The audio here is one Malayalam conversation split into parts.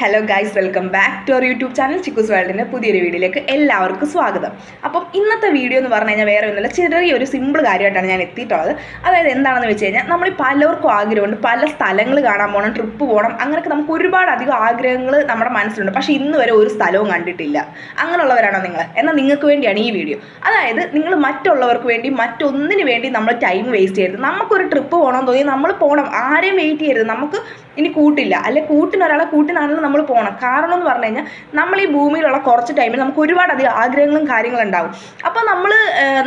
Hello guys, welcome back to our YouTube channel Chikkus വേൾഡിൻ്റെ പുതിയൊരു വീഡിയോയിലേക്ക് എല്ലാവർക്കും സ്വാഗതം. അപ്പം ഇന്നത്തെ വീഡിയോ എന്ന് പറഞ്ഞു കഴിഞ്ഞാൽ വേറെ ഒന്നുമില്ല, ചെറിയൊരു സിമ്പിൾ കാര്യമായിട്ടാണ് ഞാൻ എത്തിയിട്ടുള്ളത്. അതായത് എന്താണെന്ന് വെച്ച് കഴിഞ്ഞാൽ നമ്മൾ പലർക്കും ആഗ്രഹമുണ്ട്, പല സ്ഥലങ്ങൾ കാണാൻ പോകണം, ട്രിപ്പ് പോകണം, അങ്ങനെയൊക്കെ നമുക്ക് ഒരുപാട് അധികം ആഗ്രഹങ്ങൾ നമ്മുടെ മനസ്സിലുണ്ട്. പക്ഷേ ഇന്ന് വരെ ഒരു സ്ഥലവും കണ്ടിട്ടില്ല. അങ്ങനെയുള്ളവരാണോ നിങ്ങൾ? എന്നാൽ നിങ്ങൾക്ക് വേണ്ടിയാണ് ഈ വീഡിയോ. അതായത് നിങ്ങൾ മറ്റുള്ളവർക്ക് വേണ്ടി മറ്റൊന്നിന് വേണ്ടി നമ്മൾ ടൈം വേസ്റ്റ് ചെയ്യരുത്. നമുക്കൊരു ട്രിപ്പ് പോകണമെന്ന് തോന്നി നമ്മൾ പോകണം, ആരെയും വെയിറ്റ് ചെയ്യരുത്. നമുക്ക് ഇനി കൂട്ടില്ല, അല്ലെ കൂട്ടിനൊരാളെ കൂട്ടിനാണെങ്കിലും നമ്മൾ പോകണം. കാരണം എന്ന് പറഞ്ഞു കഴിഞ്ഞാൽ നമ്മൾ ഈ ഭൂമിയിലുള്ള കുറച്ച് ടൈമിൽ നമുക്ക് ഒരുപാടധികം ആഗ്രഹങ്ങളും കാര്യങ്ങളും ഉണ്ടാവും. അപ്പോൾ നമ്മൾ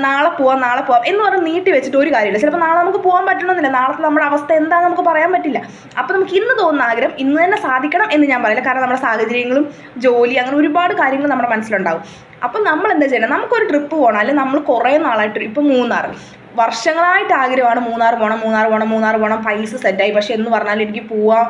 നാളെ പോവാം എന്ന് പറഞ്ഞ് നീട്ടി വെച്ചിട്ട് ഒരു കാര്യമില്ല. ചിലപ്പോൾ നാളെ നമുക്ക് പോകാൻ പറ്റണമെന്നില്ല, നാളത്തെ നമ്മുടെ അവസ്ഥ എന്താണെന്ന് നമുക്ക് പറയാൻ പറ്റില്ല. അപ്പോൾ നമുക്ക് ഇന്ന് തോന്നുന്ന ആഗ്രഹം ഇന്ന് തന്നെ സാധിക്കണം എന്ന് ഞാൻ പറയില്ല. കാരണം നമ്മുടെ സാഹചര്യങ്ങളും ജോലി അങ്ങനെ ഒരുപാട് കാര്യങ്ങൾ നമ്മുടെ മനസ്സിലുണ്ടാവും. അപ്പം നമ്മൾ എന്താ ചെയ്യണം? നമുക്കൊരു ട്രിപ്പ് പോകണം, അല്ലെങ്കിൽ നമ്മൾ കുറേ നാളായിട്ട് ഇപ്പം വർഷങ്ങളായിട്ട് ആഗ്രഹമാണ് മൂന്നാർ പോകണം, പൈസ സെറ്റായി, പക്ഷെ എന്ന് പറഞ്ഞാൽ എനിക്ക് പോവാൻ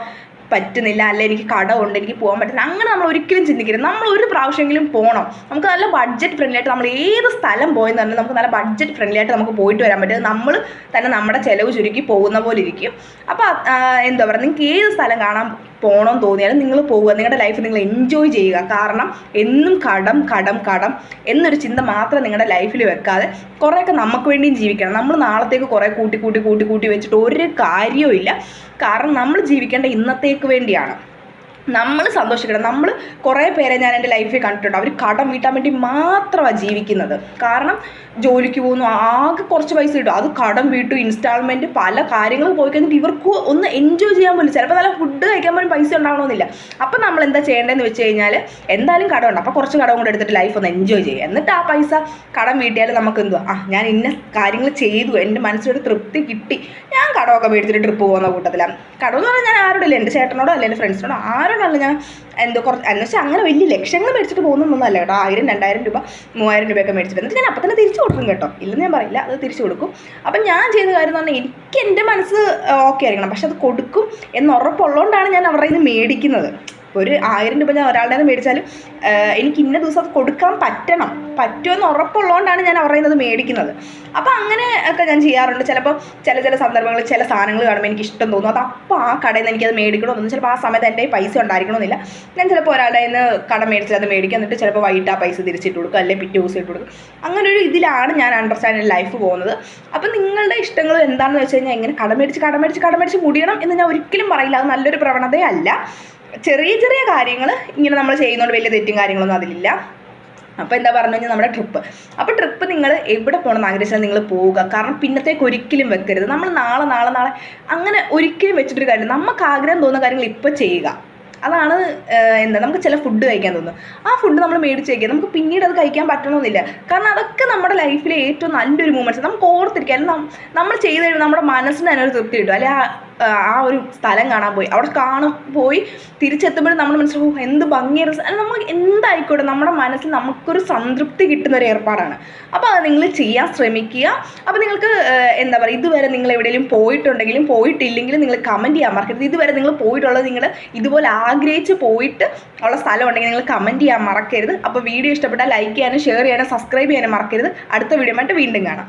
പറ്റുന്നില്ല, അല്ലെ എനിക്ക് കടമുണ്ട്, എനിക്ക് പോകാൻ പറ്റുന്നില്ല. അങ്ങനെ നമ്മൾ ഒരിക്കലും ചിന്തിക്കരുത്. നമ്മൾ ഒരു പ്രാവശ്യമെങ്കിലും പോകണം. നമുക്ക് നല്ല ബഡ്ജറ്റ് ഫ്രണ്ട്ലി ആയിട്ട് നമ്മൾ ഏത് സ്ഥലം പോയെന്ന് പറഞ്ഞാൽ നമുക്ക് നല്ല ബഡ്ജറ്റ് ഫ്രണ്ട്ലി ആയിട്ട് നമുക്ക് പോയിട്ട് വരാൻ പറ്റും. നമ്മൾ തന്നെ നമ്മുടെ ചിലവ് ചുരുക്കി പോകുന്ന പോലെ ഇരിക്കും. അപ്പോൾ എന്താ പറയുക, നിങ്ങൾക്ക് ഏത് സ്ഥലം കാണാൻ പോകണമെന്ന് തോന്നിയാലും നിങ്ങൾ പോവുക, നിങ്ങളുടെ ലൈഫ് നിങ്ങൾ എൻജോയ് ചെയ്യുക. കാരണം എന്നും കടം എന്നൊരു ചിന്ത മാത്രം നിങ്ങളുടെ ലൈഫിൽ വെക്കാതെ കുറേയൊക്കെ നമുക്ക് വേണ്ടിയും ജീവിക്കണം. നമ്മൾ നാളത്തേക്ക് കുറേ കൂട്ടി വെച്ചിട്ട് ഒരു കാര്യവും ഇല്ല. കാരണം നമ്മൾ ജീവിക്കേണ്ട ഇന്നത്തേക്ക് വേണ്ടിയാണ്. നമ്മൾ സന്തോഷിക്കണം. നമ്മൾ കുറേ പേരെ ഞാൻ എൻ്റെ ലൈഫിൽ കണ്ടിട്ടുണ്ട്, അവർ കടം വീട്ടാൻ വേണ്ടി മാത്രമാണ് ജീവിക്കുന്നത്. കാരണം ജോലിക്ക് പോകുന്നു, ആകെ കുറച്ച് പൈസ കിട്ടും, അത് കടം വീട്ടു, ഇൻസ്റ്റാൾമെൻറ്റ്, പല കാര്യങ്ങൾ പോയി കഴിഞ്ഞിട്ട് ഇവർക്ക് ഒന്ന് എൻജോയ് ചെയ്യാൻ പോലും, ചിലപ്പോൾ നല്ല ഫുഡ് കഴിക്കാൻ പോലും പൈസ ഉണ്ടാവണമെന്നില്ല. അപ്പം നമ്മൾ എന്താ ചെയ്യേണ്ടതെന്ന് വെച്ച് കഴിഞ്ഞാൽ, എന്തായാലും കടമുണ്ട്, അപ്പോൾ കുറച്ച് കടം കൊണ്ട് എടുത്തിട്ട് ലൈഫ് ഒന്ന് എൻജോയ് ചെയ്യുക. എന്നിട്ട് ആ പൈസ കടം വീട്ടിയാൽ നമുക്ക് എന്തുവാ, ഞാൻ ഇന്ന കാര്യങ്ങൾ ചെയ്തു, എൻ്റെ മനസ്സിലൊരു തൃപ്തി കിട്ടി, ഞാൻ കടമൊക്കെ മേടിച്ചിട്ട് ട്രിപ്പ് പോകുന്ന കൂട്ടത്തിലാണ്. കടമെന്ന് പറഞ്ഞാൽ ഞാൻ ആരോടില്ല, എൻ്റെ ചേട്ടനോടോ അല്ല എൻ്റെ ഫ്രണ്ട്സിനോടോ ആരോടല്ല ഞാൻ എന്ന് വെച്ചാൽ അങ്ങനെ വലിയ ലക്ഷങ്ങൾ മേടിച്ചിട്ട് പോകുന്നൊന്നും അല്ല കേട്ടോ. 1000, 2000 രൂപ, 3000 രൂപയൊക്കെ മേടിച്ചിട്ട് എന്നിട്ട് ഞാൻ അപ്പം തന്നെ തിരിച്ചു കൊടുക്കും കേട്ടോ. ഇല്ലെന്ന് ഞാൻ പറയില്ല, അത് തിരിച്ചു കൊടുക്കും. അപ്പം ഞാൻ ചെയ്ത കാര്യം എന്ന് പറഞ്ഞാൽ, എനിക്ക് എൻ്റെ മനസ്സ് ഓക്കെ ആയിരിക്കണം, പക്ഷെ അത് കൊടുക്കും എന്ന് ഉറപ്പുള്ളതുകൊണ്ടാണ് ഞാൻ അവരുടെ നിന്ന് മേടിക്കുന്നത്. ഒരു 1000 രൂപ ഞാൻ ഒരാളുടെ നിന്ന് മേടിച്ചാലും എനിക്ക് ഇന്ന ദിവസം അത് കൊടുക്കാൻ പറ്റുമെന്ന് ഉറപ്പുള്ളതുകൊണ്ടാണ് ഞാൻ അവരുടെ അത് മേടിക്കുന്നത്. അപ്പോൾ അങ്ങനെ ഒക്കെ ഞാൻ ചെയ്യാറുണ്ട്. ചിലപ്പോൾ ചില സന്ദർഭങ്ങളിൽ ചില സാധനങ്ങൾ കാണുമ്പോൾ എനിക്ക് ഇഷ്ടം തോന്നും, അത് അപ്പോൾ ആ കടയിൽ നിന്ന് എനിക്കത് മേടിക്കണമെന്നൊന്നും ചിലപ്പോൾ ആ സമയത്ത് എൻ്റെ പൈസ ഉണ്ടായിരിക്കണമെന്നില്ല. ഞാൻ ചിലപ്പോൾ ഒരാളുടെ നിന്ന് കട മേടിച്ചത് അത് മേടിക്കുക, എന്നിട്ട് ചിലപ്പോൾ വൈകിട്ട് ആ പൈസ തിരിച്ചിട്ട് കൊടുക്കുക, അല്ലെങ്കിൽ പിറ്റേ ദിവസം ഇട്ട് കൊടുക്കും. അങ്ങനെ ഒരു ഇതിലാണ് ഞാൻ അണ്ടർസ്റ്റാൻഡ് ലൈഫ് പോകുന്നത്. അപ്പോൾ നിങ്ങളുടെ ഇഷ്ടങ്ങൾ എന്താണെന്ന് വെച്ച് കഴിഞ്ഞാൽ, ഇങ്ങനെ കട മേടിച്ച് മുടിയണം എന്ന് ഞാൻ ഒരിക്കലും പറയില്ല. അത് നല്ലൊരു പ്രവണതയല്ല. ചെറിയ കാര്യങ്ങൾ ഇങ്ങനെ നമ്മൾ ചെയ്യുന്നതുകൊണ്ട് വലിയ തെറ്റും കാര്യങ്ങളൊന്നും അതിലില്ല. അപ്പോൾ എന്താ പറഞ്ഞു കഴിഞ്ഞാൽ, നമ്മുടെ ട്രിപ്പ് നിങ്ങൾ എവിടെ പോകണമെന്ന് ആഗ്രഹിച്ചാൽ നിങ്ങൾ പോവുക. കാരണം പിന്നത്തേക്ക് ഒരിക്കലും വെക്കരുത്. നമ്മൾ നാളെ അങ്ങനെ ഒരിക്കലും വെച്ചിട്ടൊരു കാര്യം, നമുക്ക് ആഗ്രഹം തോന്നുന്ന കാര്യങ്ങൾ ഇപ്പോൾ ചെയ്യുക. അതാണ് നമുക്ക് ചില ഫുഡ് കഴിക്കാൻ തോന്നും, ആ ഫുഡ് നമ്മൾ മേടിച്ച് കഴിക്കുക. നമുക്ക് പിന്നീട് അത് കഴിക്കാൻ പറ്റണമെന്നില്ല. കാരണം അതൊക്കെ നമ്മുടെ ലൈഫിലെ ഏറ്റവും നല്ലൊരു മൂമെൻറ്റ്സ്. നമുക്ക് ഓർത്തിരിക്കുക, അല്ലെങ്കിൽ നമ്മൾ ചെയ്ത് കഴിയുമ്പോൾ നമ്മുടെ മനസ്സിന് തന്നെ ഒരു തൃപ്തി കിട്ടും. അല്ലെങ്കിൽ ആ ഒരു സ്ഥലം കാണാൻ പോയി തിരിച്ചെത്തുമ്പോഴും നമ്മൾ മനസ്സിലാവും എന്ത് ഭംഗിയായിരുന്നു. അല്ലെങ്കിൽ നമ്മൾ എന്തായിക്കോട്ടെ, നമ്മുടെ മനസ്സിൽ നമുക്കൊരു സംതൃപ്തി കിട്ടുന്ന ഒരു ഏർപ്പാടാണ്. അപ്പോൾ അത് നിങ്ങൾ ചെയ്യാൻ ശ്രമിക്കുക. അപ്പോൾ നിങ്ങൾക്ക് എന്താ പറയുക, ഇതുവരെ നിങ്ങൾ എവിടെയെങ്കിലും പോയിട്ടുണ്ടെങ്കിലും പോയിട്ടില്ലെങ്കിലും നിങ്ങൾ കമൻറ്റ് ചെയ്യാൻ മറക്കരുത്. ഇതുവരെ നിങ്ങൾ പോയിട്ടുള്ളത്, നിങ്ങൾ ഇതുപോലെ ആഗ്രഹിച്ച് പോയിട്ട് ഉള്ള സ്ഥലം ഉണ്ടെങ്കിൽ നിങ്ങൾ കമൻറ്റ് ചെയ്യാൻ മറക്കരുത്. അപ്പോൾ വീഡിയോ ഇഷ്ടപ്പെട്ടാൽ ലൈക്ക് ചെയ്യാനും ഷെയർ ചെയ്യാനും സബ്സ്ക്രൈബ് ചെയ്യാനും മറക്കരുത്. അടുത്ത വീഡിയോ ആയിട്ട് വീണ്ടും കാണാം.